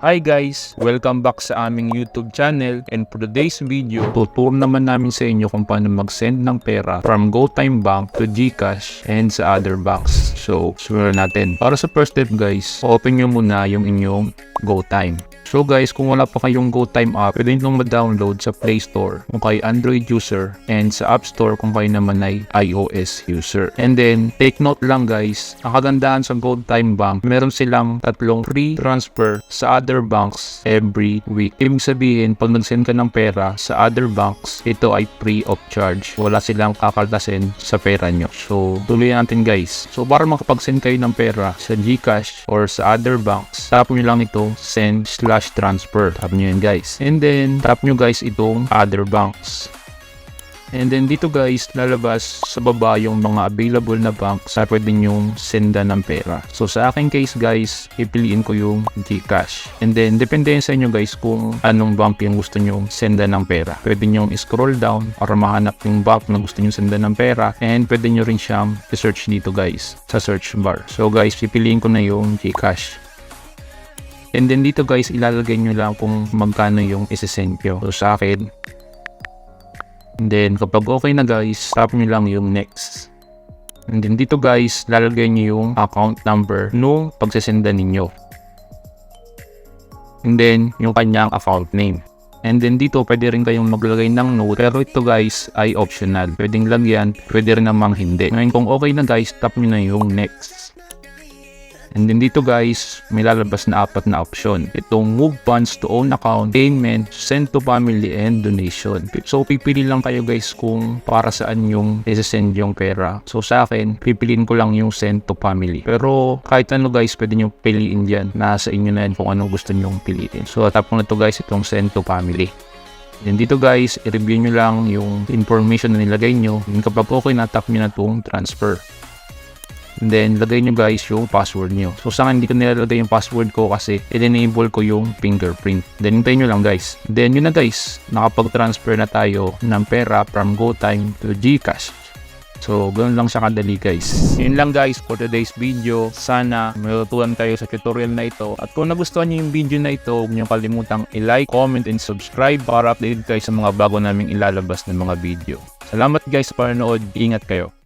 Hi guys! Welcome back sa aming YouTube channel, and for today's video, tuturo naman namin sa inyo kung paano mag-send ng pera from GoTime Bank to GCash and sa other banks. So, simulan natin. Para sa first step guys, open nyo muna yung inyong GoTime. So guys, kung wala pa kayong GoTime app, pwede nyo ma-download sa Play Store kung kayo Android user, and sa App Store kung kayo naman ay iOS user. And then, take note lang guys, ang kagandahan sa GoTime Bank, meron silang tatlong free transfer sa other banks every week. Ibig sabihin, pag nag-send ka ng pera sa other banks, ito ay free of charge. Wala silang kakaltasin sa pera nyo. So, tuloy natin guys. So, para makapag-send kayo ng pera sa GCash or sa other banks, tap nyo lang ito, send/transfer. Tap nyo yun guys. And then, tap nyo guys itong other banks. And then dito guys, lalabas sa baba yung mga available na banks na pwede nyong senda ng pera. So sa aking case guys, ipiliin ko yung GCash. And then depende sa inyo guys kung anong bank yung gusto nyong senda ng pera. Pwede nyong scroll down para mahanap yung bank na gusto nyong senda ng pera. And pwede nyo rin siyang i-search dito guys, sa search bar. So guys, pipiliin ko na yung GCash. And then dito guys, ilalagay nyo lang kung magkano yung isi-send nyo. So sa akin, and then kapag okay na guys, tap nyo lang yung next. And then dito guys, lalagay nyo yung account number nung pagsesenda ninyo. And then yung kanyang account name. And then dito pwede rin kayong maglagay ng note, pero ito guys ay optional. Pwedeng lagyan, pwede rin namang hindi. Ngayon kung okay na guys, tap nyo na yung next. And then dito guys, may lalabas na apat na option. Itong move funds to own account, payment, send to family, and donation. So pipili lang kayo guys kung para saan yung i-send yung pera. So sa akin, pipiliin ko lang yung send to family. Pero kahit ano guys, pwede nyo piliin dyan. Nasa inyo na yan kung anong gusto nyong piliin. So tap ko na to guys, itong send to family. Then dito guys, i-review nyo lang yung information na nilagay nyo. And kapag okay na, tap nyo na itong transfer. And then, lagay nyo guys yung password nyo. So, sa akin, hindi ko nilalagay yung password ko kasi i-enable ko yung fingerprint. Then, hintayin nyo lang guys. Then, yun na guys. Nakapag-transfer na tayo ng pera from GoTime to GCash. So, ganoon lang siya kadali guys. Yun lang guys for today's video. Sana may natutunan tayo sa tutorial na ito. At kung nagustuhan nyo yung video na ito, huwag nyo kalimutang i-like, comment, and subscribe para updated kayo sa mga bago naming ilalabas na mga video. Salamat guys sa panonood. Ingat kayo.